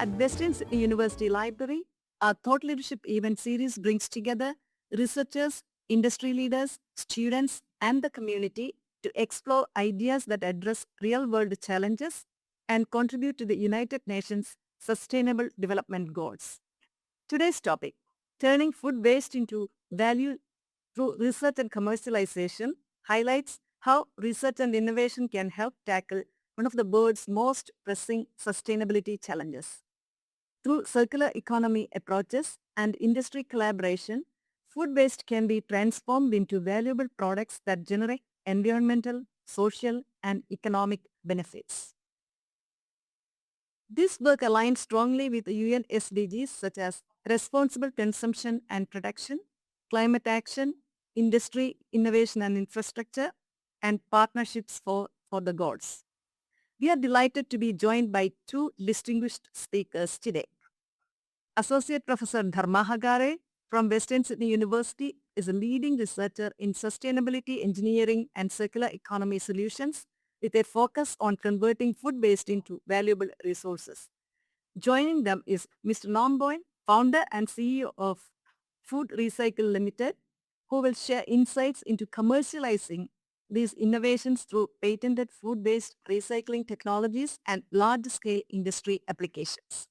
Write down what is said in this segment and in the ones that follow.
At Western University Library, our Thought Leadership event series brings together researchers, industry leaders, students, and the community to explore ideas that address real-world challenges and contribute to the United Nations Sustainable Development Goals. Today's topic, turning food waste into value through research and commercialization, highlights how research and innovation can help tackle one of the world's most pressing sustainability challenges. Through circular economy approaches and industry collaboration, food waste can be transformed into valuable products that generate environmental, social, and economic benefits. This work aligns strongly with the UN SDGs such as responsible consumption and production, climate action, industry, innovation and infrastructure, and partnerships for the goals. We are delighted to be joined by two distinguished speakers today. Associate Professor Dharma Hagare from Western Sydney University is a leading researcher in sustainability engineering and circular economy solutions with a focus on converting food waste into valuable resources. Joining them is Mr. Norm Boyle, founder and CEO of Food Recycle Limited, who will share insights into commercializing these innovations through patented food-based recycling technologies and large-scale industry applications.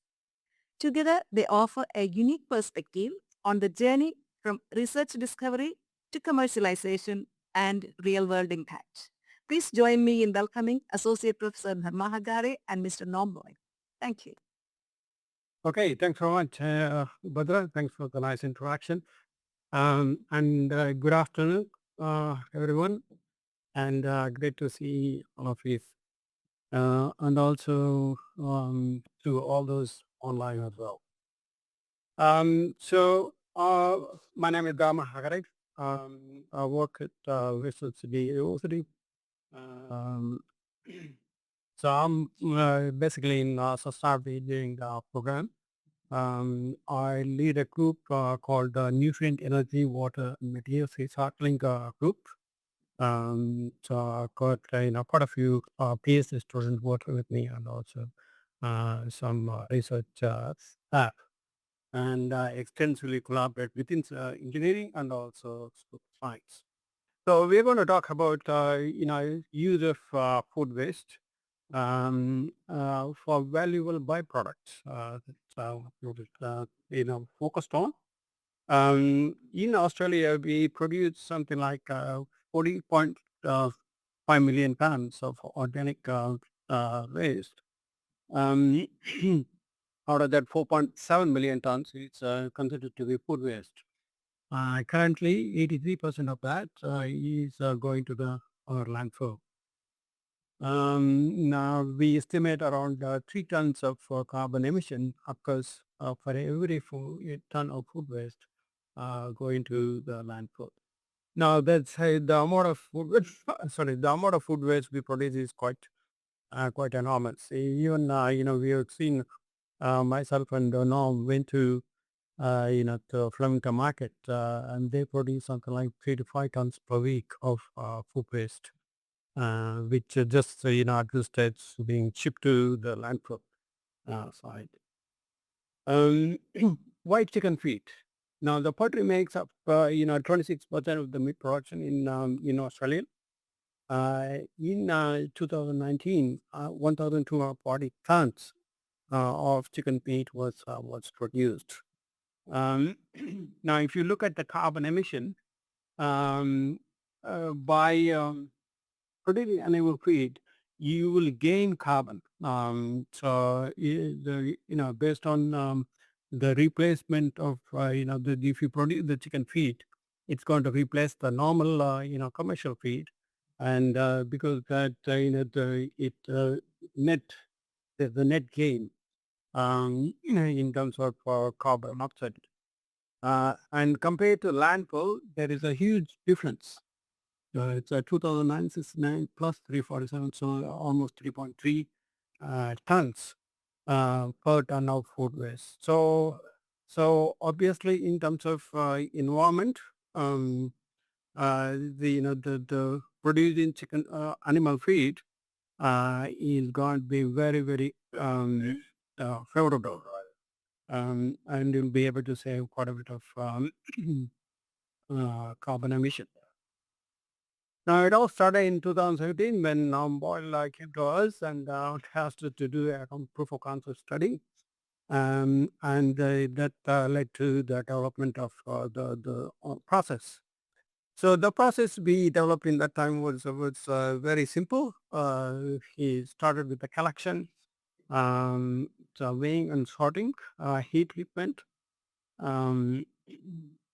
Together, they offer a unique perspective on the journey from research discovery to commercialization and real-world impact. Please join me in welcoming Associate Professor Dharma Hagare and Mr. Norm Boyle. Thank you. Okay, thanks very much, Badra. Thanks for the nice introduction. And good afternoon, everyone. And great to see all of you. And also to all those online as well. My name is Dharma Hagare. I work at Western Sydney University. Um, so I'm basically in sustainability engineering program. I lead a group called Nutrient Energy Water and Materials Recycling Group. So I've got quite a few PhD students working with me and also some research staff, and extensively collaborate within engineering and also science. So we're going to talk about use of food waste for valuable byproducts. Focused on. In Australia, we produce something like 40.5 million tons of organic waste. Out of that, 4.7 million tons is considered to be food waste. Currently, 83% of that is going to the our landfill. Now we estimate around 3 tons of carbon emission occurs for every ton of food waste going to the landfill. Now that's the amount of food the amount of food waste we produce is quite enormous. Even we have seen myself and Norm went to the Flemington market and they produce something like 3 to 5 tons per week of food waste. Which just at this stage being shipped to the landfill side. White chicken feet. Now the poultry makes up 26% of the meat production in Australia. In 2019, 1,240 tons of chicken meat was produced. Now, if you look at the carbon emission by producing animal feed, you will gain carbon. Based on the replacement of if you produce the chicken feed, it's going to replace the normal commercial feed, and because that the net gain in terms of carbon oxide, and compared to landfill, there is a huge difference. It's 2,969 plus 347, so almost 3.3 tons per ton of food waste. So obviously, in terms of environment, the producing chicken animal feed is going to be very, very favorable, and you'll be able to save quite a bit of carbon emission. Now, it all started in 2017 when Boyle came to us and asked us to do a proof of concept study. And that led to the development of the process. So the process we developed in that time was very simple. He started with the collection, so weighing and sorting, heat treatment, um,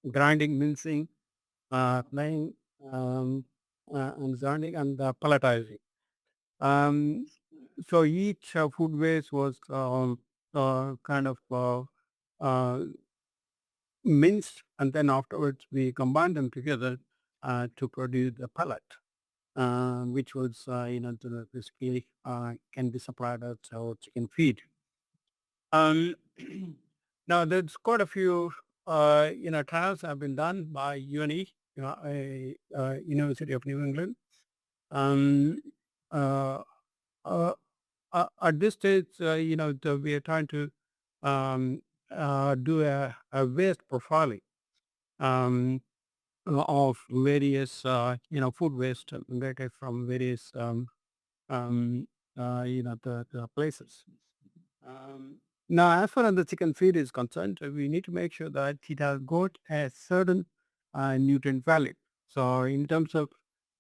grinding, mincing, playing, um, and grinding and pelletizing. Um, so each food waste was kind of uh, minced, and then afterwards we combined them together to produce a pellet, which was basically can be supplied as our chicken feed. Um, now there's quite a few trials have been done by UNE, University of New England. Um, uh, uh, at this stage, we are trying to um, do a waste profiling. Um, of various, food waste generated from various, um, the places. Um, Now, as far as the chicken feed is concerned, we need to make sure that it has got a certain nutrient value. So, in terms of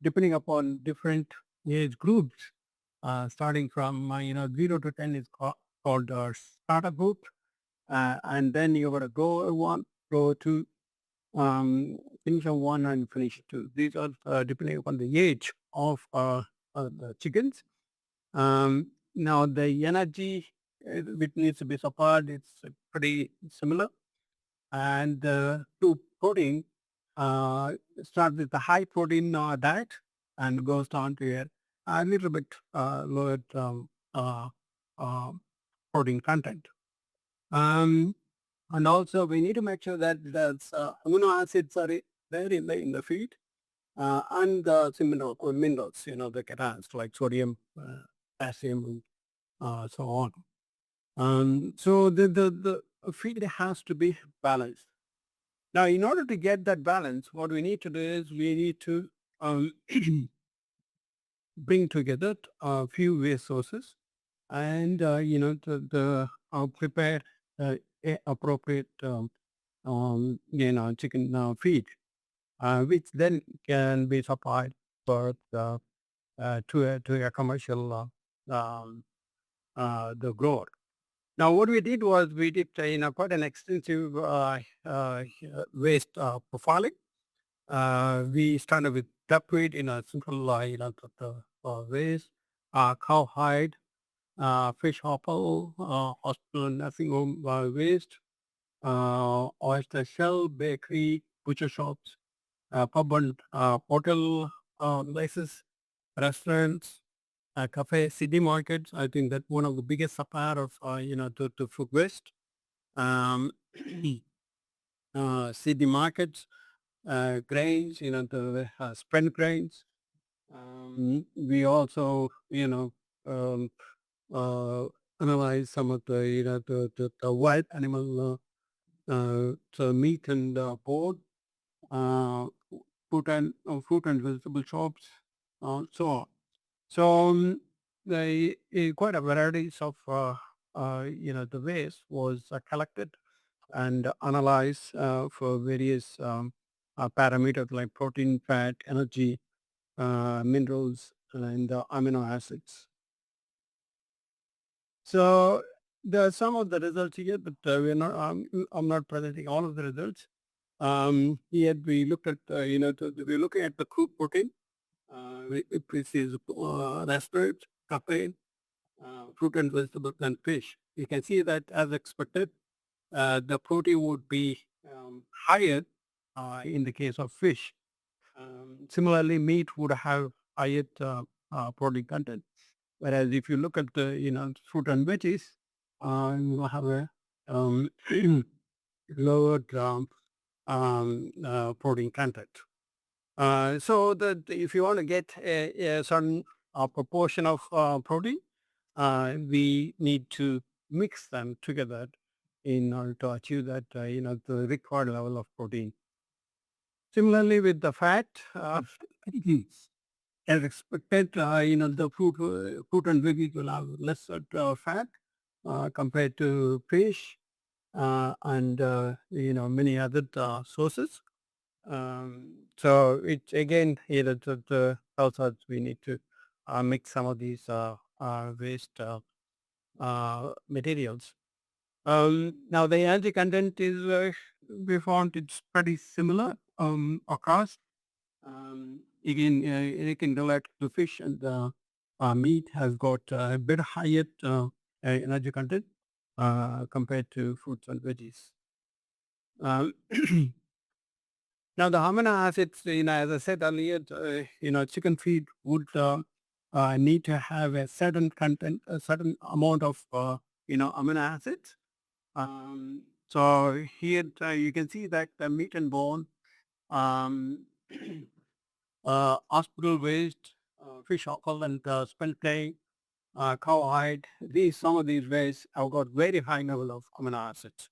depending upon different age groups, starting from 0 to 10 is called starter group, and then you're going to go one, go two, finish on one and finish two. These are depending upon the age of the chickens. Now the energy which needs to be supplied is pretty similar, and to protein start with the high protein diet and goes down to a little bit lower uh, uh, protein content. Um, and also we need to make sure that the amino acids are there in the feed, and some minerals, the cations like sodium, potassium, so on. So the feed has to be balanced. Now, in order to get that balance, what we need to do is we need to um, bring together a few waste sources and, prepare appropriate, chicken feed, which then can be supplied for to a commercial the grower. Now, what we did was we did quite an extensive waste profiling. We started with duckweed in a simple waste, cow hide, fish offal, hospital nursing home waste, oyster shell, bakery, butcher shops, pub and hotel places, restaurants, cafe, city markets. I think that one of the biggest supplier of to food waste. Um, city markets, grains, the spent grains. We also, um, uh, analyze some of the, the wild animal, so meat and pork, uh, fruit and vegetable shops, so on. So the quite a varieties of the waste was collected and analyzed for various parameters like protein, fat, energy, minerals, and amino acids. So there are some of the results here, but we're not. I'm not presenting all of the results. Here we looked at we're looking at the crude protein, which is restaurant, caffeine, fruit and vegetables, and fish. You can see that as expected, the protein would be higher in the case of fish. Similarly, meat would have higher protein content. Whereas if you look at the fruit and veggies, you will have a lower protein content. So that if you want to get a certain proportion of protein, we need to mix them together in order to achieve that, the required level of protein. Similarly, with the fat, as expected, the fruit and veggies will have lesser fat compared to fish and many other sources. So it's again, the also we need to mix some of these waste materials. Now the energy content is we found it's pretty similar across. Again, it can relate to fish and meat has got a bit higher energy content compared to fruits and veggies. Um, Now the amino acids, as I said earlier, chicken feed would need to have a certain content, a certain amount of amino acids. So here you can see that the meat and bone, um, hospital waste, fish offal and spent clay, cowhide, some of these waste have got very high level of amino acids,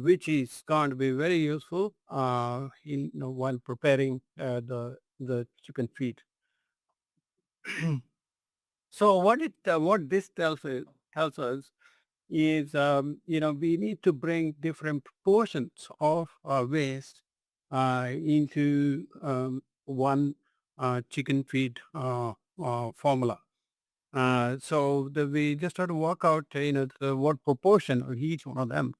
which is going to be very useful while preparing the chicken feed. So what this tells us is we need to bring different proportions of waste into one chicken feed formula. So we just have to work out, what proportion of each one of them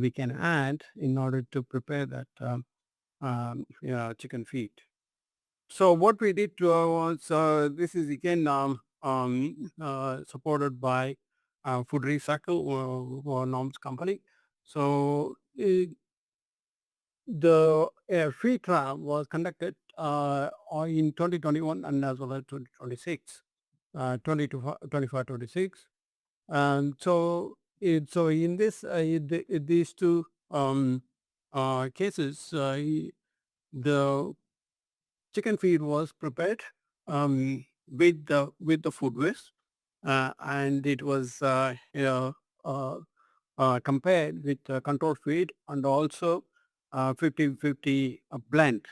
we can add in order to prepare that chicken feed. So what we did was this is again supported by Food Recycle or Norms Company. So the free trial was conducted in 2021 and as well as 2026, 20 to 25, 26. And so, so in this, these two cases, the chicken feed was prepared with the food waste, and it was uh, compared with control feed and also 50-50 blend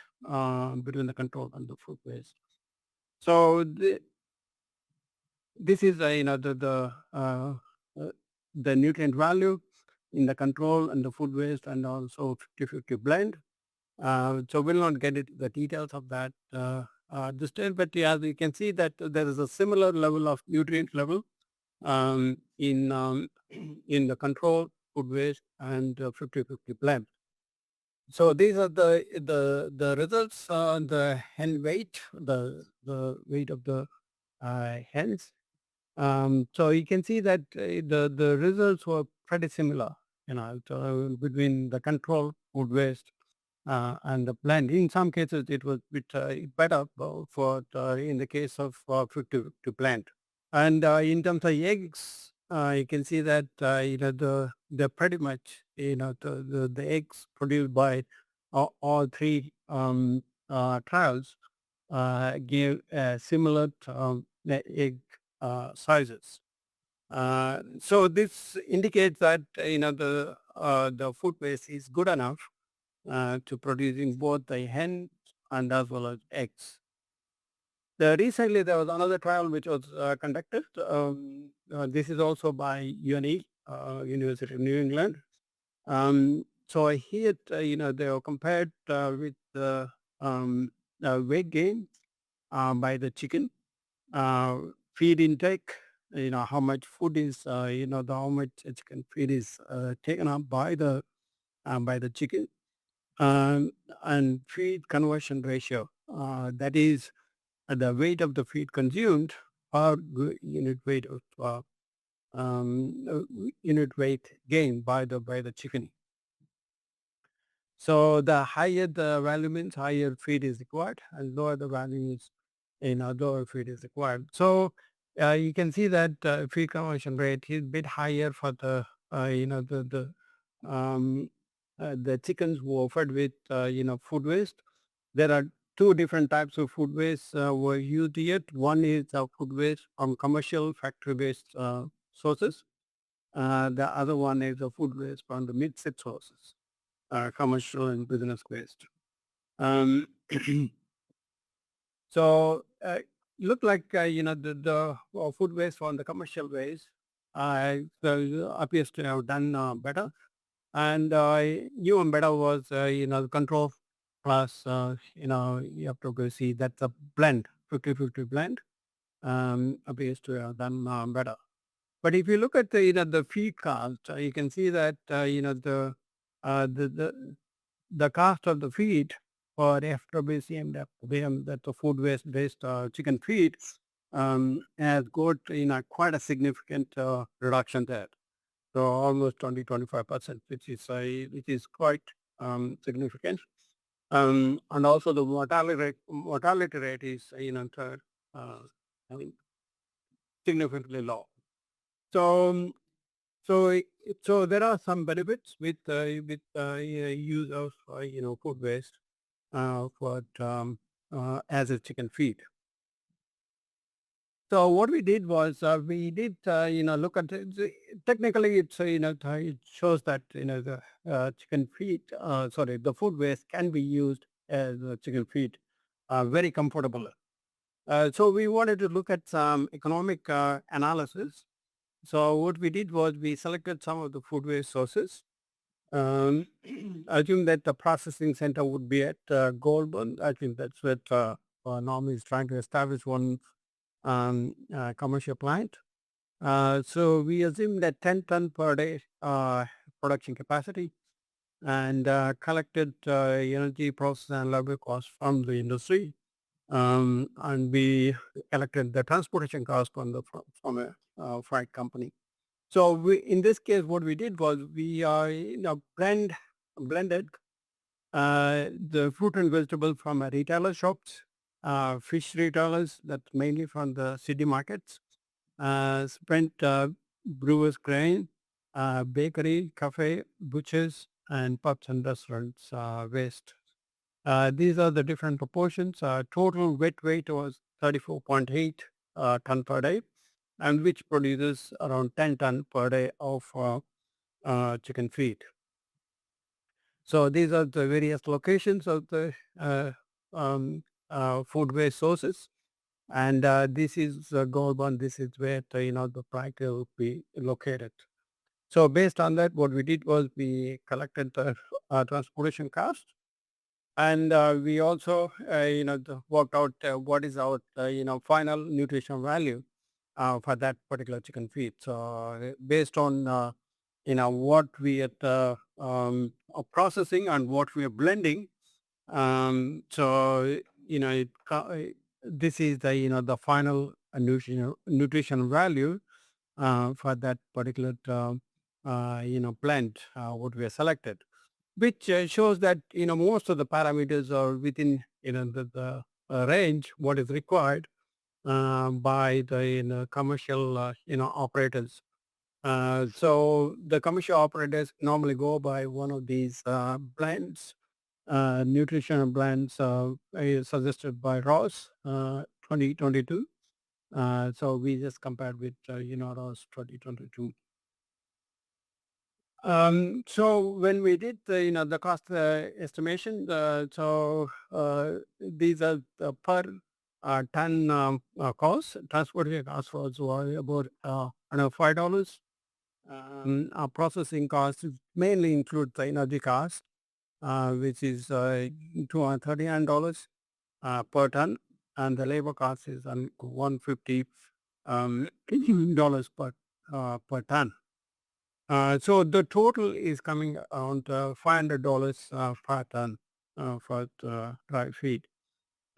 between the control and the food waste. So this is the nutrient value in the control and the food waste and also 50-50 blend. So we'll not get into the details of that this day, but yeah, you can see that there is a similar level of nutrient level in in the control food waste and 50-50 blend. So these are the results on the hen weight, the weight of the hens. So you can see that the results were pretty similar, so between the control food waste and the blend. In some cases, it was bit better for in the case of 50 blend. And in terms of eggs, you can see that the pretty much the eggs produced by all three trials give similar egg sizes. So this indicates that the food waste is good enough to producing both the hen and as well as eggs. Recently, there was another trial which was conducted. This is also by UNE, University of New England. So here, they were compared with the weight gain by the chicken, uh, feed intake, how much food is, how much chicken feed is taken up by the chicken, um, and feed conversion ratio. That is the weight of the feed consumed per unit weight of unit weight gained by the chicken. So the higher the value means higher feed is required, and lower the value means lower feed is required. So you can see that feed conversion rate is a bit higher for the the chickens who are fed with food waste. There are two different types of food waste were used here. One is food waste from commercial factory based sources, The other one is the food waste from the mixed sources, commercial and business waste. Um, so look like the food waste from the commercial waste appears to have done better, and even better was the control plus you have to go see that's a blend 50-50 blend appears to have done better. But if you look at the the feed cost, you can see that uh, the the the cost of the feed for FWC and FWM, that the food waste based chicken feed, has got quite a significant reduction there. So almost 20-25%, which is quite significant. And also the mortality rate is uh, I mean, significantly low. So so so there are some benefits with use of food waste for as a chicken feed. So what we did was we did look at technically it's it shows that the chicken feed sorry the food waste can be used as a chicken feed very comfortable. So we wanted to look at some economic analysis. So what we did was we selected some of the food waste sources. Um, I assume that the processing center would be at Goldman. I think that's what Norm is trying to establish one commercial plant. So we assume that 10 ton per day production capacity and collected energy process and labor costs from the industry. And we collected the transportation cost from a freight company. So we, in this case, what we did was we blended the fruit and vegetable from retailer shops, fish retailers, that's mainly from the city markets, spent brewers grain, bakery, cafe, butchers, and pubs and restaurants waste. These are the different proportions. Total wet weight was 34.8 ton per day, and which produces around 10 ton per day of chicken feed. So these are the various locations of the food waste sources. And this is Goulburn. This is where the project will be located. So based on that, what we did was we collected the transportation cost, and we also worked out what is our final nutrition value for that particular chicken feed. So based on what we are processing and what we are blending, so this is the the final nutrition value for that particular blend what we have selected, which shows that most of the parameters are within the range what is required by the commercial operators. So the commercial operators normally go by one of these blends, nutritional blends suggested by Ross 2022. So we just compared with Ross 2022. So when we did the the cost estimation, so these are the per ton cost. Transportation cost was about $5. Our processing costs mainly include the energy cost, which is $239 per ton, and the labor cost is 150 dollars per ton. So the total is coming around $500 per ton for the dry feed.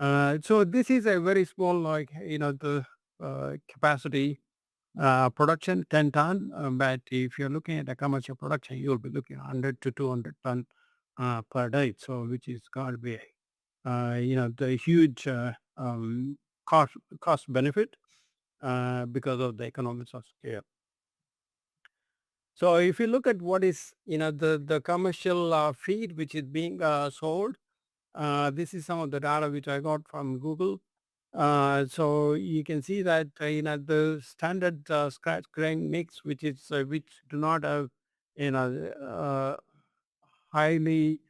So this is a very small, like the capacity production 10 ton. But if you're looking at the commercial production, you'll be looking 100 to 200 ton per day. So which is going to be the huge cost benefit because of the economics of scale. So if you look at what is the commercial feed which is being sold, this is some of the data which I got from Google. So you can see that the standard scratch grain mix, which do not have highly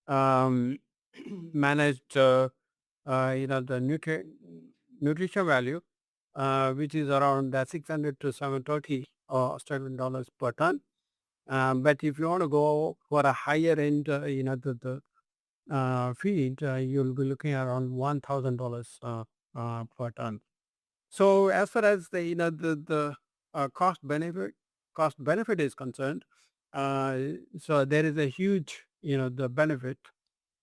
um, managed the nutrition value, which is around 600 to 730 Australian dollars per ton. But if you want to go for a higher end, the feed, you'll be looking around $1,000 per ton. So as far as the cost benefit is concerned, uh, so there is a huge the benefit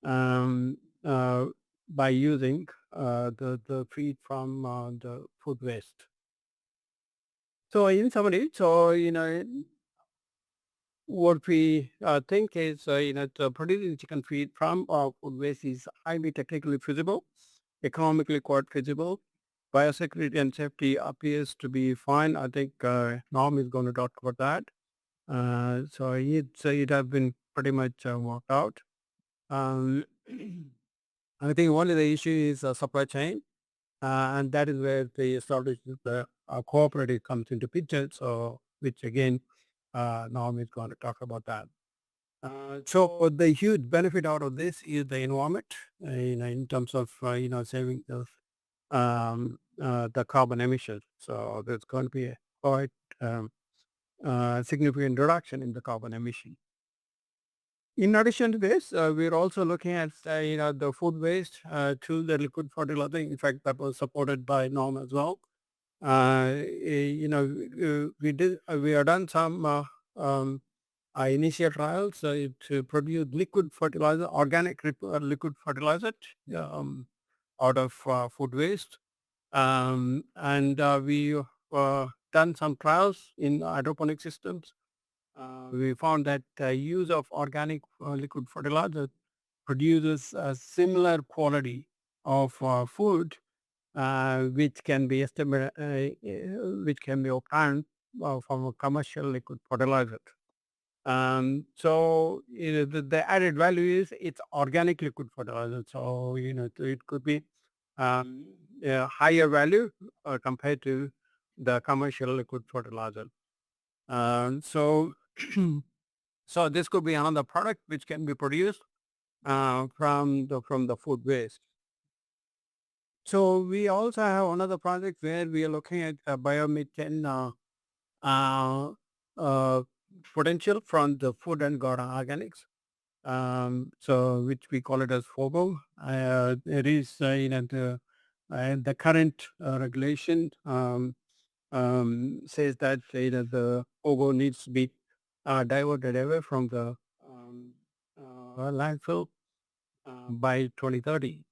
um, uh, by using the feed from the food waste. So in summary, what we think is, producing chicken feed from food waste is highly technically feasible, economically quite feasible. Biosecurity and safety appears to be fine. I think Norm is going to talk about that. It has been pretty much worked out. Um, I think one of the issues is supply chain, and that is where the establishment of the cooperative comes into picture. So, which again, Norm is going to talk about that. So the huge benefit out of this is the environment, in terms of saving the carbon emissions. So there's going to be a quite um, significant reduction in the carbon emission. In addition to this, we're also looking at the food waste to the liquid fertilizer. In fact, that was supported by Norm as well. We have done some initial trials to produce liquid fertilizer, organic liquid fertilizer um, out of food waste. And we done some trials in hydroponic systems. We found that use of organic liquid fertilizer produces a similar quality of food, which can be estimated, which can be obtained from a commercial liquid fertilizer. The added value is it's organic liquid fertilizer. So, it could be a higher value compared to the commercial liquid fertilizer. Um, so, so this could be another product which can be produced from the food waste. So we also have another project where we are looking at biomethane uh, uh, potential from the food and garden organics. So which we call it as FOGO. It is the current regulation says that the FOGO needs to be diverted away from the landfill by 2030.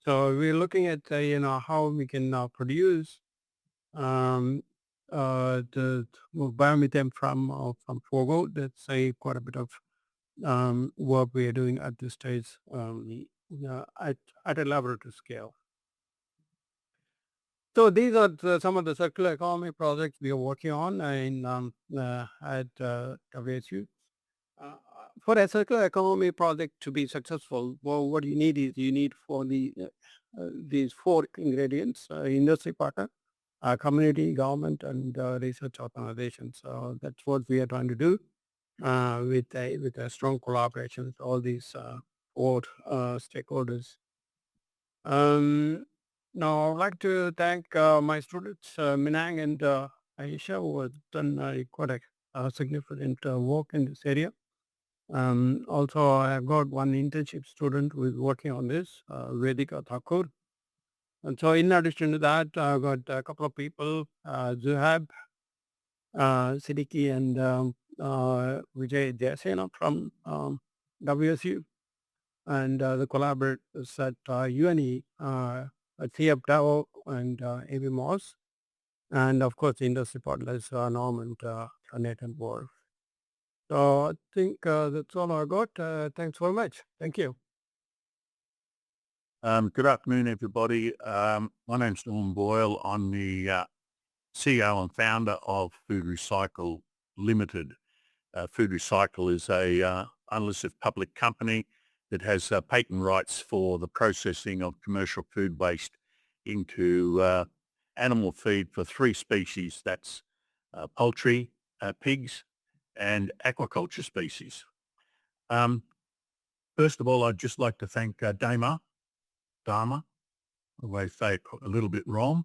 So we're looking at how we can produce um, the biomethane from FOGO. That's quite a bit of work we are doing at this stage at a laboratory scale. So these are some of the circular economy projects we are working on at WSU. Uh, for a circular economy project to be successful, well, what you need is for these four ingredients: industry partner, community, government, and research organizations. So that's what we are trying to do with a strong collaboration with all these four stakeholders. Um, Now, I'd like to thank my students, Minang and Aisha, who have done quite a significant work in this area. Also, I've got one internship student who is working on this, Vedika Thakur. And so in addition to that, I've got a couple of people, Zuhab, Siddiqui, and Vijay Jasena from WSU, and the collaborators at UNE, Thea Bravo and Amy Moss, and of course the industry partners, Norm and Nathan Ward. So I think that's all I got. Thanks very much. Thank you. Good afternoon, everybody. My name's Norm Boyle. I'm the CEO and founder of Food Recycle Limited. Food Recycle is a unlisted public company that has patent rights for the processing of commercial food waste into animal feed for 3 species. That's poultry, pigs, and aquaculture species. First of all, I'd just like to thank Dharma, I always say it a little bit wrong,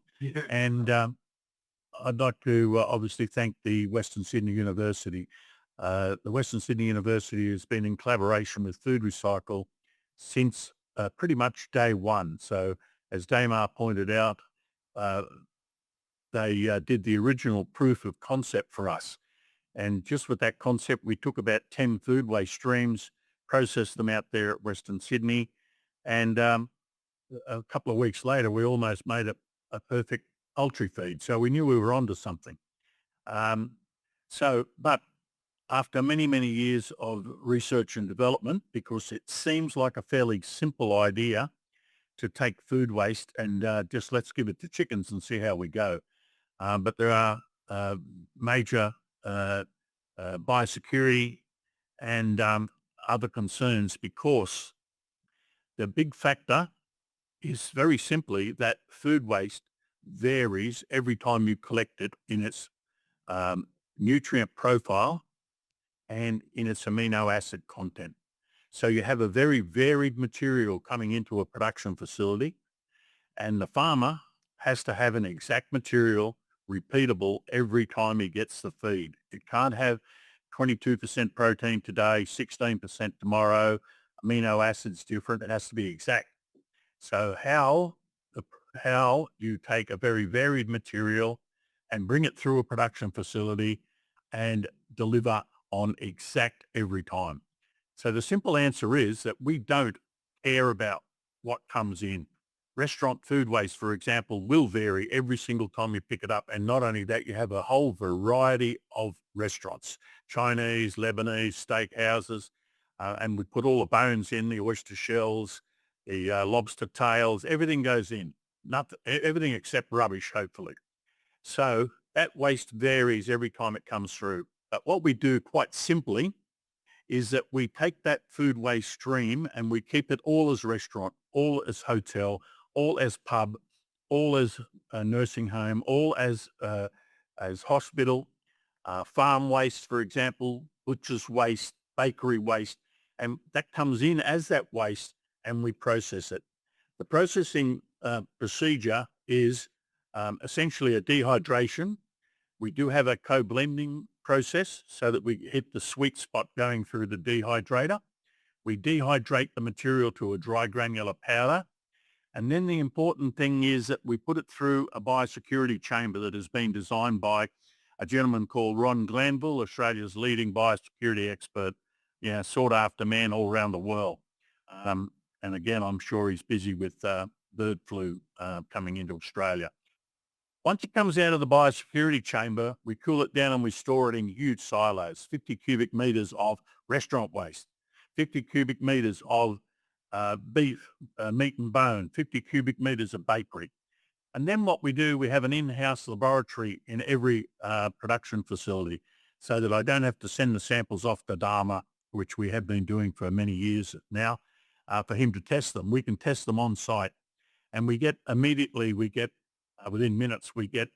and I'd like to obviously thank the Western Sydney University. The Western Sydney University has been in collaboration with Food Recycle since pretty much day one. So as Damar pointed out, they did the original proof of concept for us. And just with that concept, we took about 10 food waste streams, processed them out there at Western Sydney, and a couple of weeks later, we almost made a perfect poultry feed. So we knew we were onto something. But after many, many years of research and development, because it seems like a fairly simple idea to take food waste and just let's give it to chickens and see how we go. But there are major biosecurity and other concerns, because the big factor is very simply that food waste varies every time you collect it in its nutrient profile and in its amino acid content. So you have a very varied material coming into a production facility, and the farmer has to have an exact material repeatable every time he gets the feed. It can't have 22% protein today, 16% tomorrow, amino acids different. It has to be exact. So how you take a very varied material and bring it through a production facility and deliver on exact every time. So the simple answer is that we don't care about what comes in. Restaurant food waste, for example, will vary every single time you pick it up. And not only that, you have a whole variety of restaurants, Chinese, Lebanese, steak houses, and we put all the bones in, the oyster shells, the lobster tails, everything goes in, everything except rubbish, hopefully. So that waste varies every time it comes through. But what we do quite simply is that we take that food waste stream and we keep it all as restaurant, all as hotel, all as pub, all as a nursing home, all as hospital, farm waste, for example, butcher's waste, bakery waste, and that comes in as that waste and we process it. The processing procedure is essentially a dehydration. We do have a co-blending process so that we hit the sweet spot going through the dehydrator. We dehydrate the material to a dry granular powder. And then the important thing is that we put it through a biosecurity chamber that has been designed by a gentleman called Ron Glanville, Australia's leading biosecurity expert, sought after man all around the world. And again, I'm sure he's busy with bird flu coming into Australia. Once it comes out of the biosecurity chamber, we cool it down and we store it in huge silos, 50 cubic meters of restaurant waste, 50 cubic meters of beef, meat and bone, 50 cubic meters of bakery. And then what we do, we have an in-house laboratory in every production facility so that I don't have to send the samples off to Dharma, which we have been doing for many years now, for him to test them. We can test them on site, and we get within minutes, we get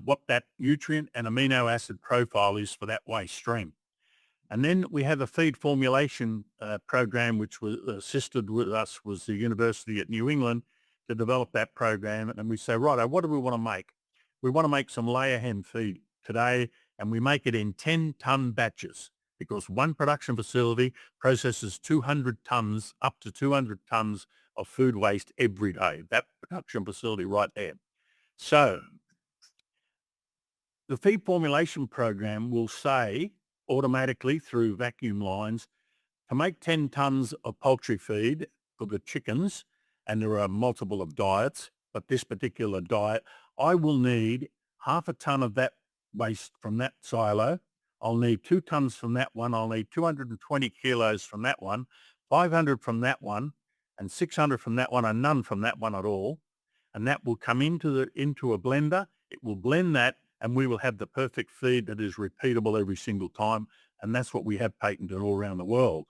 what that nutrient and amino acid profile is for that waste stream. And then we have a feed formulation program, which was assisted with us was the University at New England to develop that program. And we say, right, what do we want to make? We want to make some layer hen feed today, and we make it in 10-ton batches because one production facility processes 200 tons, up to 200 tons of food waste every day. That production facility right there. So the feed formulation program will say automatically through vacuum lines, to make 10 tons of poultry feed for the chickens, and there are multiple of diets, but this particular diet, I will need half a ton of that waste from that silo. I'll need 2 tons from that one. I'll need 220 kilos from that one, 500 from that one, and 600 from that one, and none from that one at all. And that will come into a blender. It will blend that, and we will have the perfect feed that is repeatable every single time. And that's what we have patented all around the world.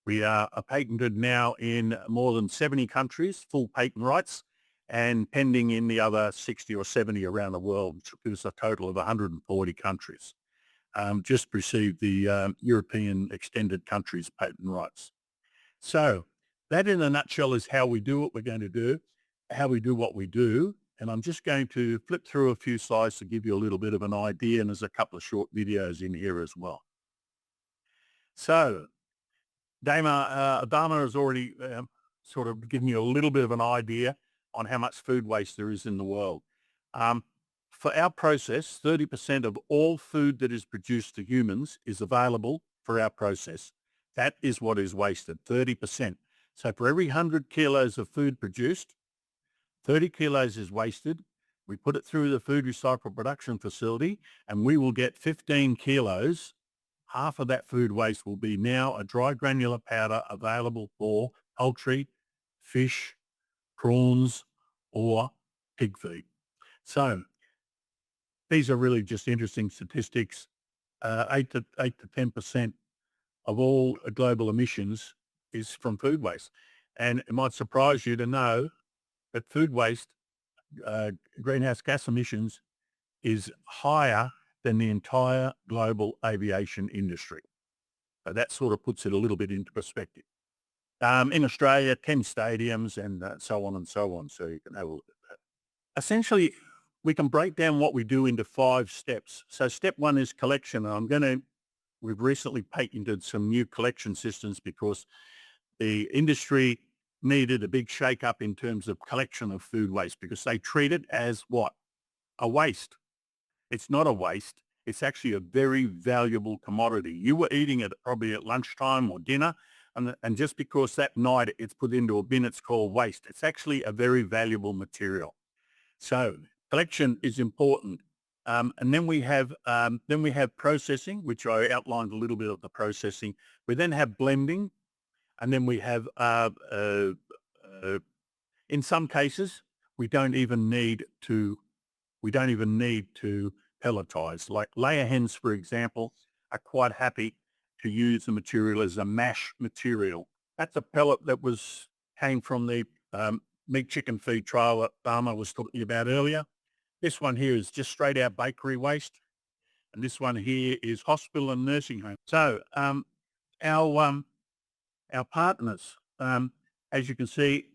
We are patented now in more than 70 countries, full patent rights, and pending in the other 60 or 70 around the world, which gives a total of 140 countries. Just received the European Extended Countries Patent Rights. So that in a nutshell is how we do what we're going to do, how we do what we do. And I'm just going to flip through a few slides to give you a little bit of an idea. And there's a couple of short videos in here as well. So Dharma has already sort of given you a little bit of an idea on how much food waste there is in the world. For our process, 30% of all food that is produced to humans is available for our process. That is what is wasted, 30%. So for every 100 kilos of food produced, 30 kilos is wasted. We put it through the food recycle production facility and we will get 15 kilos. Half of that food waste will be now a dry granular powder available for poultry, fish, prawns, or pig feed. So these are really just interesting statistics. 8 to 10% of all global emissions is from food waste. And it might surprise you to know that food waste, greenhouse gas emissions, is higher than the entire global aviation industry. So that sort of puts it a little bit into perspective. In Australia, 10 stadiums and so on and so on. So you can have a look at that. Essentially, we can break down what we do into 5 steps. So step 1 is collection. We've recently patented some new collection systems because the industry needed a big shake-up in terms of collection of food waste because they treat it as what? A waste. It's not a waste. It's actually a very valuable commodity. You were eating it probably at lunchtime or dinner, and just because that night it's put into a bin, it's called waste. It's actually a very valuable material. So collection is important. And then we have processing, which I outlined a little bit of the processing. We then have blending, and then we have in some cases we don't even need to pelletize. Like layer hens, for example, are quite happy to use the material as a mash material. That's a pellet that came from the meat chicken feed trial that Dharma was talking about earlier. This one here is just straight out bakery waste. And this one here is hospital and nursing home. So our partners, as you can see,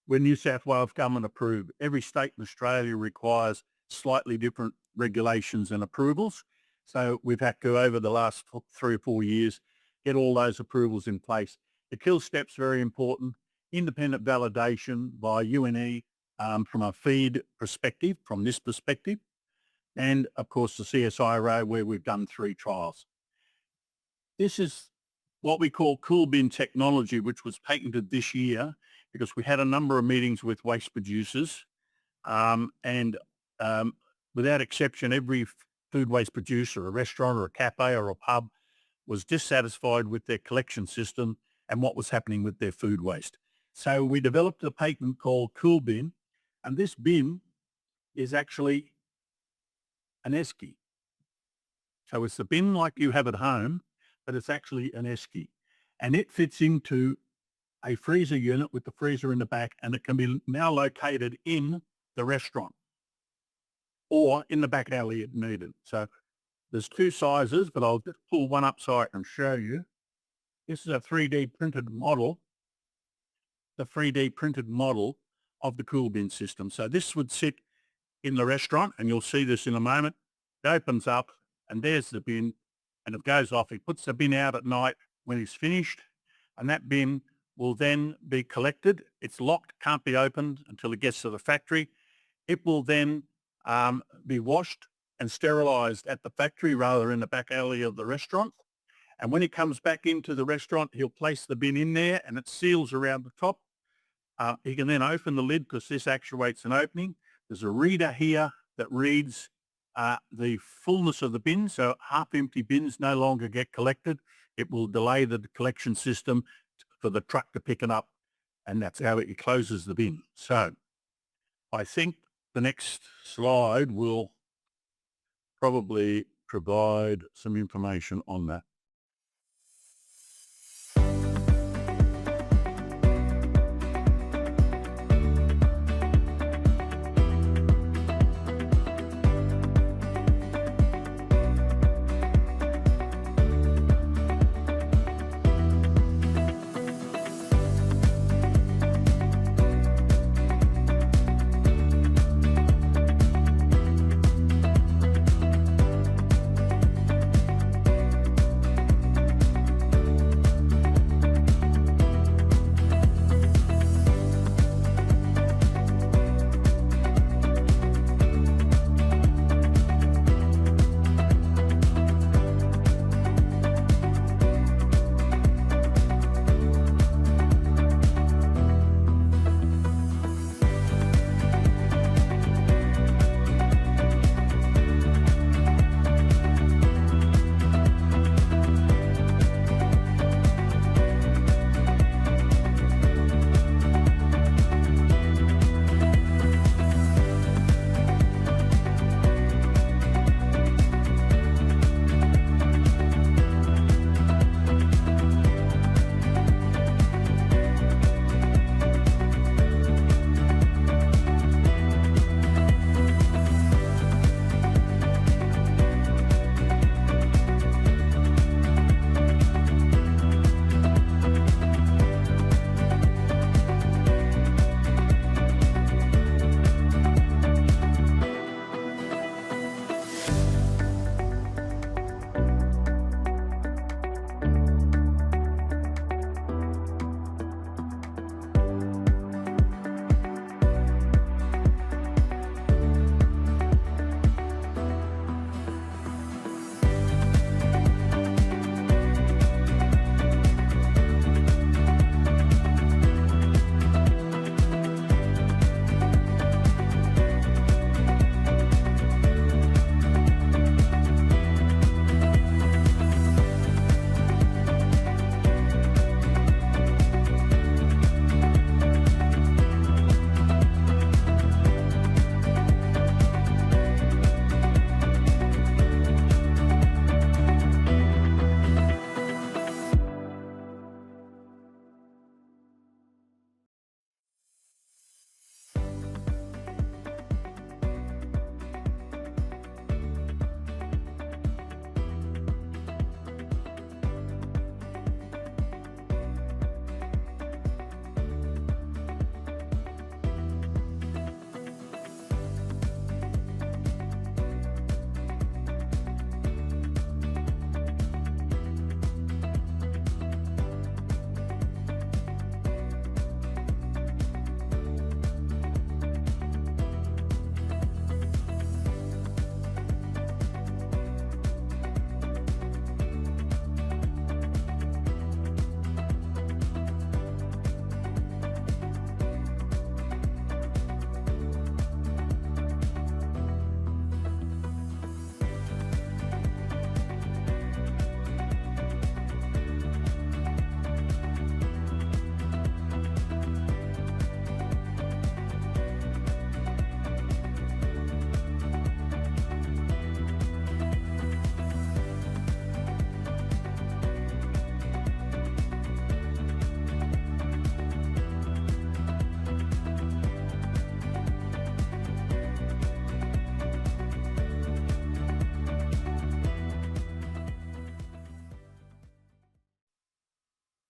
we're New South Wales government approved. Every state in Australia requires slightly different regulations and approvals. So we've had to, over the last 3 or 4 years, get all those approvals in place. The kill step's very important. Independent validation by UNE from a feed perspective, from this perspective. And of course the CSIRO, where we've done 3 trials. This is what we call cool bin technology, which was patented this year because we had a number of meetings with waste producers. Without exception, every food waste producer, a restaurant or a cafe or a pub, was dissatisfied with their collection system and what was happening with their food waste. So we developed a patent called Cool Bin, and this bin is actually an esky. So it's a bin like you have at home, but it's actually an esky. And it fits into a freezer unit with the freezer in the back, and it can be now located in the restaurant or in the back alley if needed. So there's 2 sizes, but I'll just pull one up so I can show you. This is a 3D printed model, the 3D printed model of the cool bin system. So this would sit in the restaurant, and you'll see this in a moment. It opens up, and there's the bin, and it goes off. He puts the bin out at night when he's finished, and that bin will then be collected. It's locked, can't be opened until it gets to the factory. It will then be washed and sterilized at the factory rather than in the back alley of the restaurant. And when he comes back into the restaurant, he'll place the bin in there and it seals around the top. He can then open the lid because this actuates an opening. There's a reader here that reads the fullness of the bin. So half empty bins no longer get collected. It will delay the collection system for the truck to pick it up. And that's how it closes the bin. So I think the next slide will probably provide some information on that.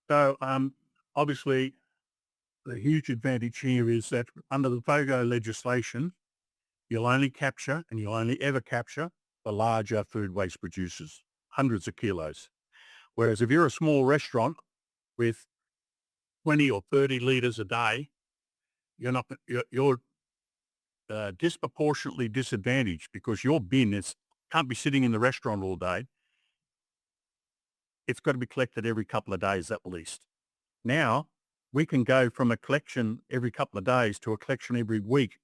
So obviously the huge advantage here is that under the FOGO legislation, you'll only capture and you'll only ever capture the larger food waste producers, hundreds of kilos. Whereas if you're a small restaurant with 20 or 30 litres a day, you're disproportionately disadvantaged because your bin can't be sitting in the restaurant all day. It's got to be collected every couple of days at least. Now we can go from a collection every couple of days to a collection every week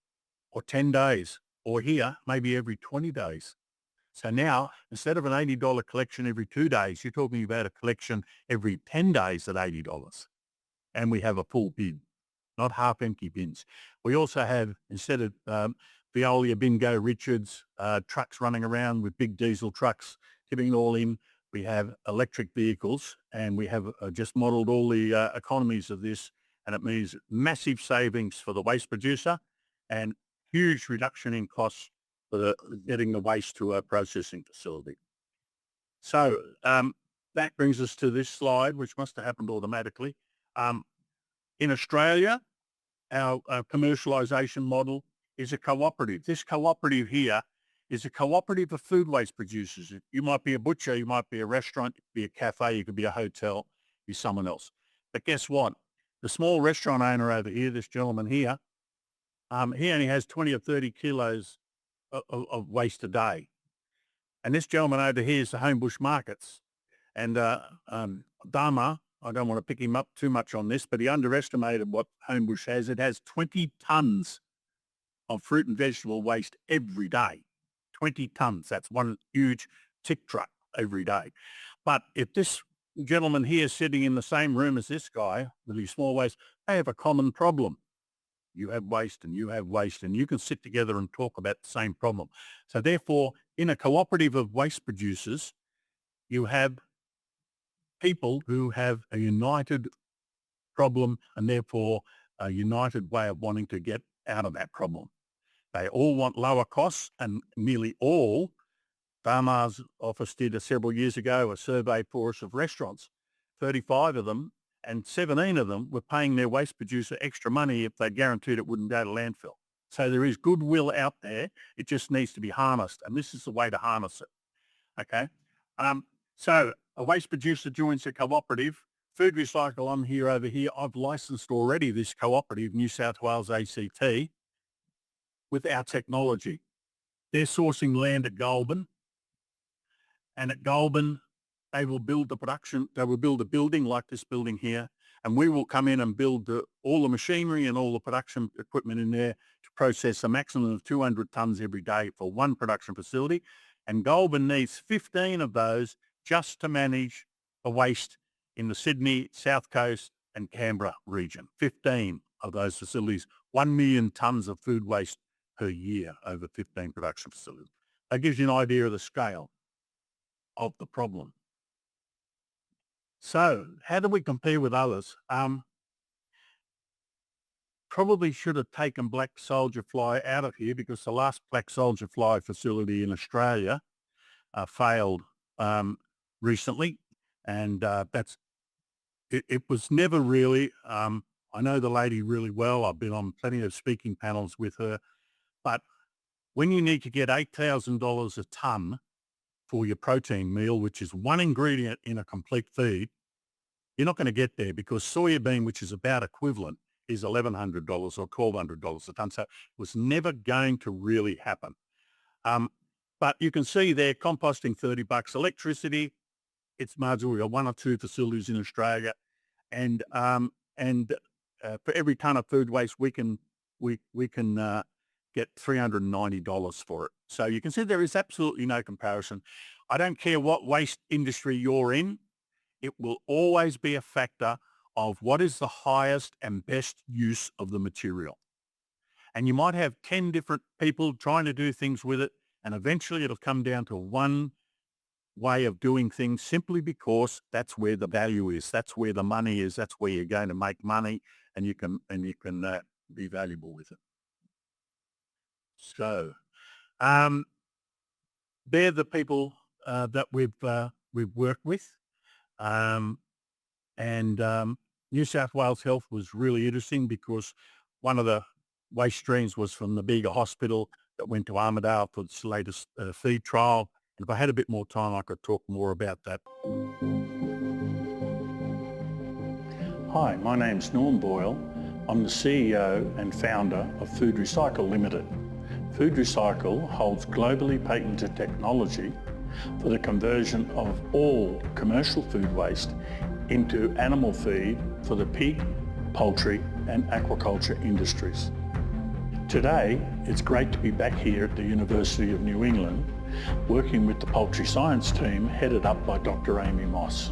or 10 days, or here, maybe every 20 days. So now, instead of an $80 collection every 2 days, you're talking about a collection every 10 days at $80. And we have a full bin, not half empty bins. We also have, instead of Veolia, Bingo, Richards, trucks running around with big diesel trucks, tipping it all in, we have electric vehicles, and we have just modelled all the economies of this, and it means massive savings for the waste producer and huge reduction in costs for getting the waste to a processing facility. So that brings us to this slide, which must have happened automatically. In Australia, our commercialisation model is a cooperative. This cooperative here is a cooperative of food waste producers. You might be a butcher, you might be a restaurant, you could be a cafe, you could be a hotel, be someone else. But guess what? The small restaurant owner over here, this gentleman here, he only has 20 or 30 kilos of waste a day. And this gentleman over here is the Homebush Markets. And Dharma, I don't want to pick him up too much on this, but he underestimated what Homebush has. It has 20 tonnes of fruit and vegetable waste every day. 20 tonnes. That's one huge tick truck every day. But if this gentleman here is sitting in the same room as this guy with his small waste, they have a common problem. You have waste and you have waste, and you can sit together and talk about the same problem. So therefore, in a cooperative of waste producers, you have people who have a united problem and therefore a united way of wanting to get out of that problem. They all want lower costs, and nearly all, Dharma's office did several years ago a survey for us of restaurants, 35 of them, and 17 of them were paying their waste producer extra money if they guaranteed it wouldn't go to landfill. So there is goodwill out there. It just needs to be harnessed, and this is the way to harness it. Okay. So a waste producer joins a cooperative. Food Recycle, I'm here over here. I've licensed already this cooperative, New South Wales ACT, with our technology. They're sourcing land at Goulburn, and at Goulburn, they will build a building like this building here, and we will come in and build all the machinery and all the production equipment in there to process a maximum of 200 tonnes every day for one production facility. And Goulburn needs 15 of those just to manage the waste in the Sydney, South Coast and Canberra region. 15 of those facilities, 1 million tonnes of food waste per year over 15 production facilities. That gives you an idea of the scale of the problem. So how do we compare with others? Probably should have taken black soldier fly out of here because the last black soldier fly facility in Australia failed recently, and it was never really. I know the lady really well. I've been on plenty of speaking panels with her, but when you need to get $8,000 a tonne for your protein meal, which is one ingredient in a complete feed, you're not going to get there because soybean, which is about equivalent, is $1,100 or $1,200 a tonne. So it was never going to really happen. But you can see there, composting $30, electricity, it's marginal. We've got one or two facilities in Australia, and for every tonne of food waste, we can get $390 for it. So you can see there is absolutely no comparison. I don't care what waste industry you're in, it will always be a factor of what is the highest and best use of the material. And you might have 10 different people trying to do things with it, and eventually it'll come down to one way of doing things simply because that's where the value is, that's where the money is, that's where you're going to make money, and you can be valuable with it. So they're the people that we've worked with. And New South Wales Health was really interesting because one of the waste streams was from the Bega Hospital that went to Armidale for its latest feed trial. And if I had a bit more time, I could talk more about that. Hi, my name's Norm Boyle. I'm the CEO and founder of Food Recycle Limited. Food Recycle holds globally patented technology for the conversion of all commercial food waste into animal feed for the pig, poultry and aquaculture industries. Today, it's great to be back here at the University of New England, working with the poultry science team headed up by Dr. Amy Moss.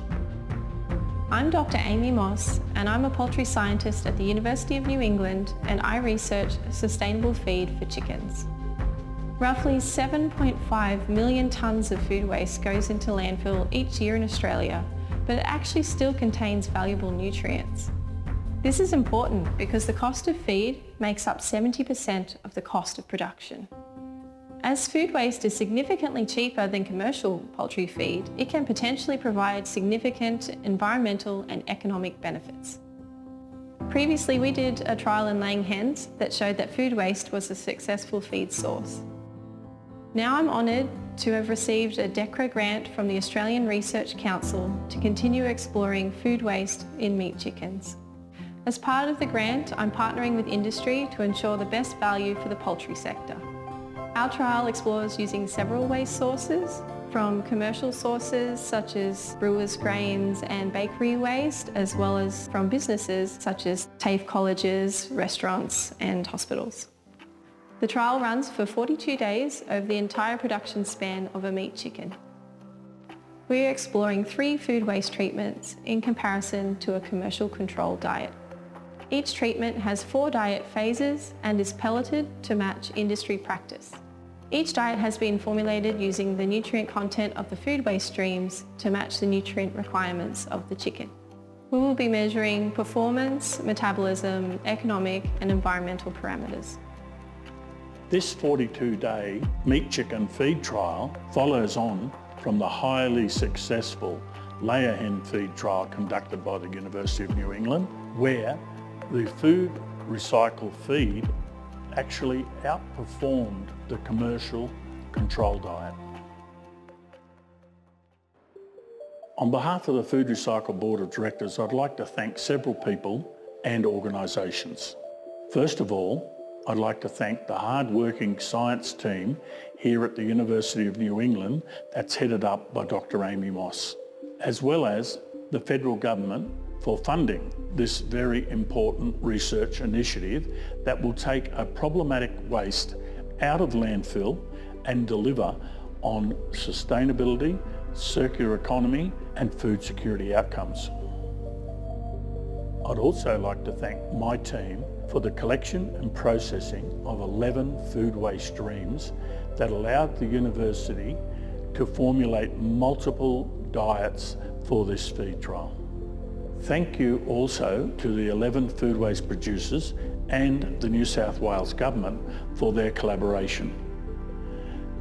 I'm Dr. Amy Moss and I'm a poultry scientist at the University of New England, and I research sustainable feed for chickens. Roughly 7.5 million tonnes of food waste goes into landfill each year in Australia, but it actually still contains valuable nutrients. This is important because the cost of feed makes up 70% of the cost of production. As food waste is significantly cheaper than commercial poultry feed, it can potentially provide significant environmental and economic benefits. Previously, we did a trial in laying hens that showed that food waste was a successful feed source. Now I'm honoured to have received a DECRA grant from the Australian Research Council to continue exploring food waste in meat chickens. As part of the grant, I'm partnering with industry to ensure the best value for the poultry sector. Our trial explores using several waste sources, from commercial sources such as brewers' grains and bakery waste, as well as from businesses such as TAFE colleges, restaurants and hospitals. The trial runs for 42 days over the entire production span of a meat chicken. We are exploring 3 food waste treatments in comparison to a commercial control diet. Each treatment has 4 diet phases and is pelleted to match industry practice. Each diet has been formulated using the nutrient content of the food waste streams to match the nutrient requirements of the chicken. We will be measuring performance, metabolism, economic and environmental parameters. This 42-day meat chicken feed trial follows on from the highly successful layer hen feed trial conducted by the University of New England, where the food recycled feed actually outperformed the commercial control diet. On behalf of the Food Recycle Board of Directors, I'd like to thank several people and organisations. First of all, I'd like to thank the hard-working science team here at the University of New England that's headed up by Dr. Amy Moss, as well as the federal government for funding this very important research initiative that will take a problematic waste out of landfill and deliver on sustainability, circular economy and food security outcomes. I'd also like to thank my team for the collection and processing of 11 food waste streams that allowed the university to formulate multiple diets for this feed trial. Thank you also to the 11 food waste producers and the New South Wales Government for their collaboration.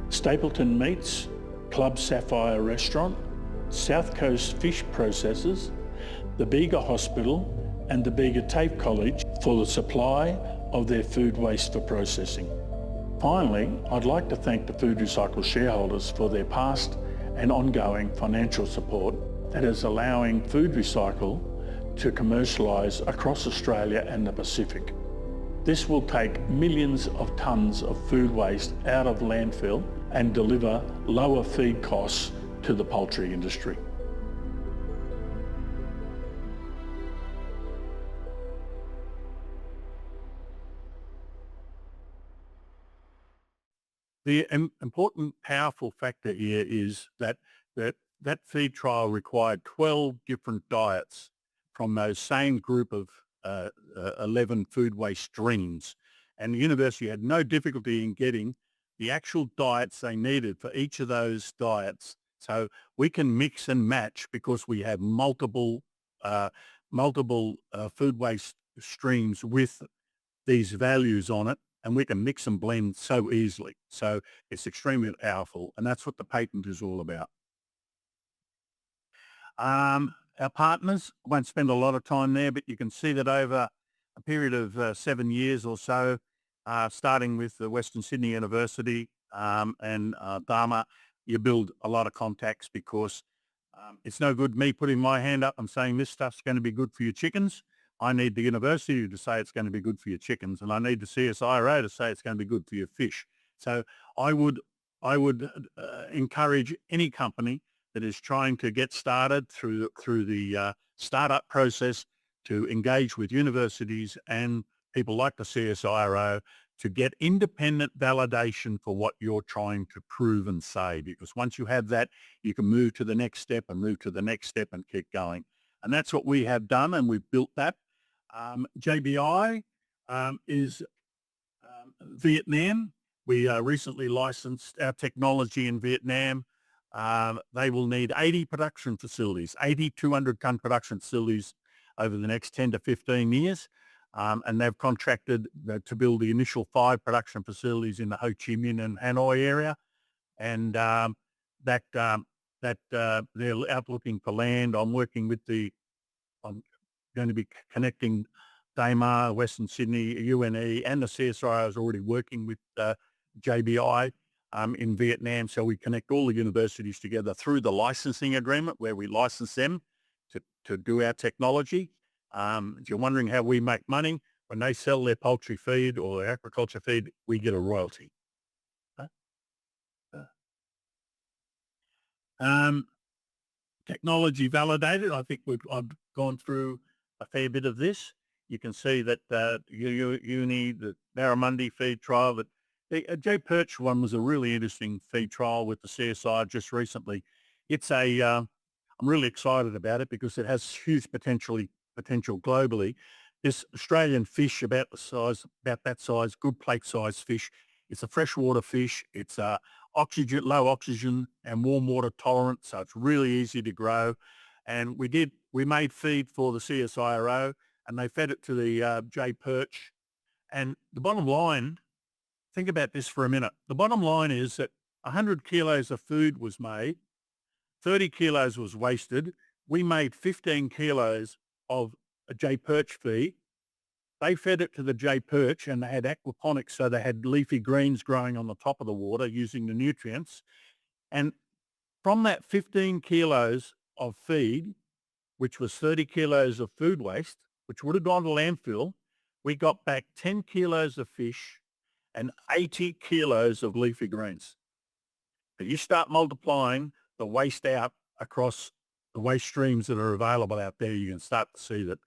Stapleton Meats, Club Sapphire Restaurant, South Coast Fish Processors, the Bega Hospital and the Bega TAFE College for the supply of their food waste for processing. Finally, I'd like to thank the Food Recycle shareholders for their past and ongoing financial support that is allowing Food Recycle to commercialise across Australia and the Pacific. This will take millions of tonnes of food waste out of landfill and deliver lower feed costs to the poultry industry. The important, powerful factor here is that feed trial required 12 different diets from those same group of 11 food waste streams. And the university had no difficulty in getting the actual diets they needed for each of those diets. So we can mix and match because we have multiple food waste streams with these values on it, and we can mix and blend so easily. So it's extremely powerful, and that's what the patent is all about. our partners. I won't spend a lot of time there, but you can see that over a period of 7 years or so, starting with the Western Sydney University and Dharma, you build a lot of contacts because it's no good me putting my hand up and saying this stuff's going to be good for your chickens. I need the university to say it's going to be good for your chickens, and I need the CSIRO to say it's going to be good for your fish. So I would encourage any company that is trying to get started through the startup process to engage with universities and people like the CSIRO to get independent validation for what you're trying to prove and say, because once you have that, you can move to the next step and move to the next step and keep going. And that's what we have done, and we've built that. JBI is Vietnam. We recently licensed our technology in Vietnam. They will need 80 production facilities, 80 200-ton production facilities over the next 10 to 15 years. And they've contracted to build the initial 5 production facilities in the Ho Chi Minh and Hanoi area. And they're out looking for land. I'm going to be connecting Dharma, Western Sydney, UNE, and the CSIRO is already working with JBI in Vietnam. So we connect all the universities together through the licensing agreement where we license them to do our technology. If you're wondering how we make money, when they sell their poultry feed or their aquaculture feed, we get a royalty. Technology validated. I think I've gone through a fair bit of this. You can see that uni, the Barramundi feed trial, that the J Perch one was a really interesting feed trial with the CSI just recently. It's I'm really excited about it because it has huge potential globally. This Australian fish about that size, good plate size fish. It's a freshwater fish. It's low oxygen and warm water tolerant, so it's really easy to grow. And we made feed for the CSIRO, and they fed it to the J Perch. And the bottom line, think about this for a minute. The bottom line is that 100 kilos of food was made, 30 kilos was wasted. We made 15 kilos of a J Perch feed. They fed it to the J Perch, and they had aquaponics, so they had leafy greens growing on the top of the water using the nutrients. And from that 15 kilos of feed, which was 30 kilos of food waste, which would have gone to landfill, we got back 10 kilos of fish and 80 kilos of leafy greens. If you start multiplying the waste out across the waste streams that are available out there, you can start to see that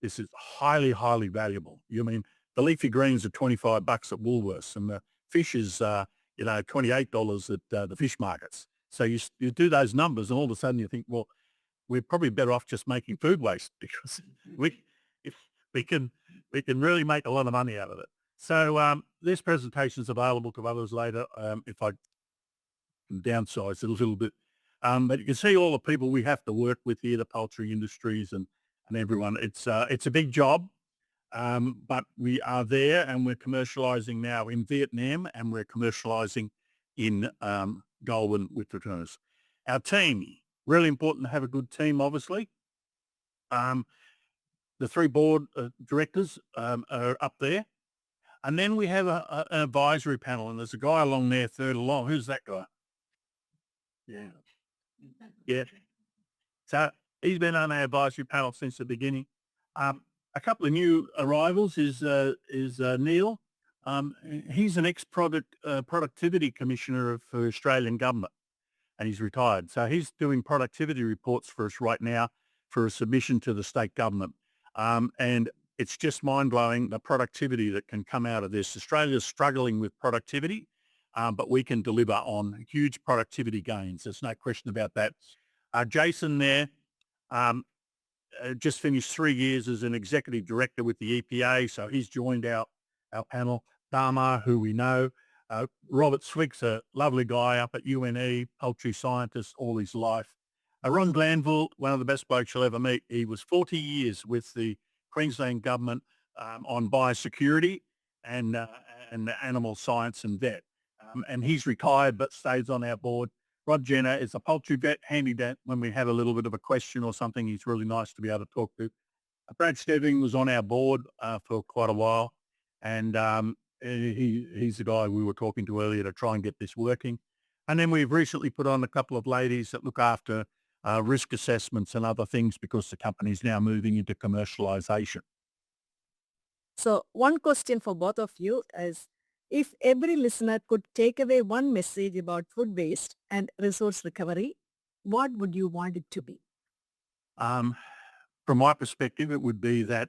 this is highly, highly valuable. You mean the leafy greens are $25 at Woolworths, and the fish is, $28 at the fish markets. So you do those numbers, and all of a sudden you think, well, we're probably better off just making food waste because we can really make a lot of money out of it. So this presentation is available to others later if I can downsize it a little bit. But you can see all the people we have to work with here, the poultry industries and everyone. It's a big job, but we are there, and we're commercializing now in Vietnam, and we're commercializing in Goulburn with returners. Our team, really important to have a good team, obviously. The 3 board directors are up there. And then we have an advisory panel, and there's a guy along there, third along. Who's that guy? Yeah. So he's been on our advisory panel since the beginning. A couple of new arrivals is Neil. He's an ex-productivity commissioner for Australian government, and he's retired. So he's doing productivity reports for us right now for a submission to the state government. And it's just mind-blowing, the productivity that can come out of this. Australia's struggling with productivity, but we can deliver on huge productivity gains. There's no question about that. Jason there just finished 3 years as an executive director with the EPA, so he's joined our panel. Dharma, who we know. Robert Swick's a lovely guy up at UNE, poultry scientist all his life. Ron Glanville, one of the best blokes you'll ever meet. He was 40 years with the Queensland government on biosecurity and animal science and vet. And he's retired but stays on our board. Rod Jenner is a poultry vet, handy that when we have a little bit of a question or something, he's really nice to be able to talk to. Brad Steving was on our board for quite a while, and he's the guy we were talking to earlier to try and get this working. And then we've recently put on a couple of ladies that look after risk assessments and other things because the company's now moving into commercialisation. So one question for both of you is, if every listener could take away one message about food waste and resource recovery, what would you want it to be? From my perspective, it would be that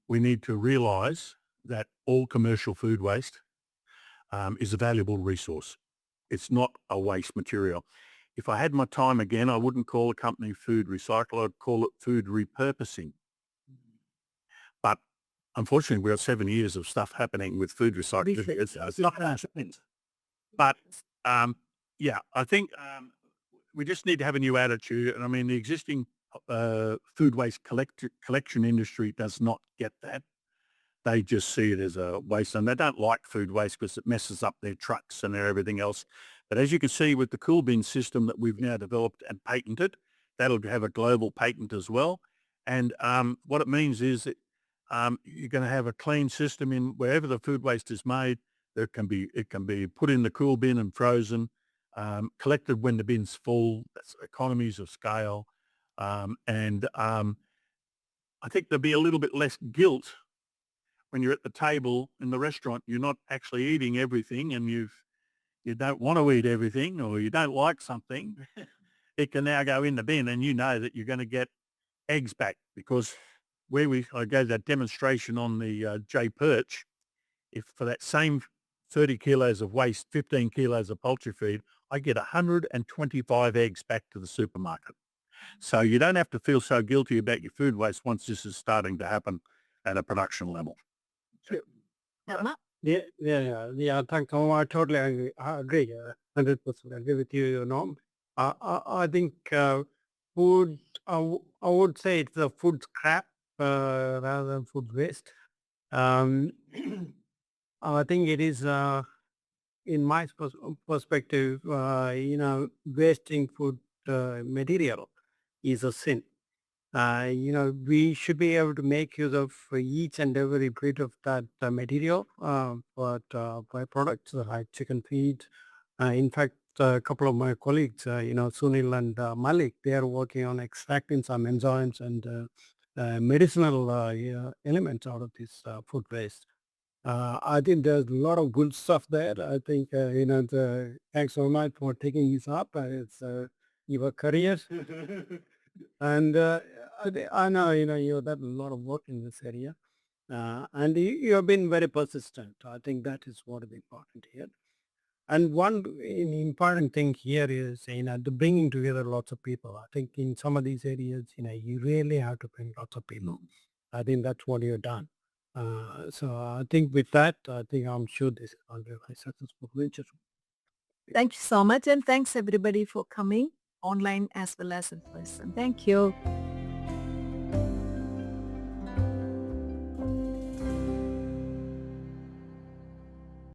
we need to realise that all commercial food waste is a valuable resource. It's not a waste material. If I had my time again, I wouldn't call a company food recycle. I'd call it food repurposing. But unfortunately, we have 7 years of stuff happening with food recycling. It's not happening. But yeah, I think we just need to have a new attitude. And I mean, the existing food waste collection industry does not get that. They just see it as a waste, and they don't like food waste because it messes up their trucks and their everything else. But as you can see with the cool bin system that we've now developed and patented, that'll have a global patent as well. And what it means is that you're going to have a clean system in wherever the food waste is made. It can be put in the cool bin and frozen, collected when the bin's full. That's economies of scale. And I think there'll be a little bit less guilt when you're at the table in the restaurant. You're not actually eating everything, and you don't want to eat everything, or you don't like something. It can now go in the bin, and you know that you're going to get eggs back, because I gave that demonstration on the J Perch. If for that same 30 kilos of waste, 15 kilos of poultry feed, I get 125 eggs back to the supermarket. So you don't have to feel so guilty about your food waste once this is starting to happen at a production level. Dharma? Yeah. Thanks. I totally agree. 100% agree with you, Norm. I think food, I would say it's a food scrap rather than food waste. I think it is, in my perspective, wasting food material is a sin. We should be able to make use of each and every bit of that material, but byproducts like chicken feed. In fact, a couple of my colleagues, Sunil and Malik, they are working on extracting some enzymes and medicinal elements out of this food waste. I think there's a lot of good stuff there. I think, thanks so much for taking this up. It's your career. And I know, you've done a lot of work in this area. And you have been very persistent. I think that is what is important here. And one important thing here is, the bringing together lots of people. I think in some of these areas, you really have to bring lots of people. I think that's what you've done. So I think with that, I'm sure this is going to be a very successful venture. Thank you so much, and thanks everybody for coming online as well as in person. Thank you.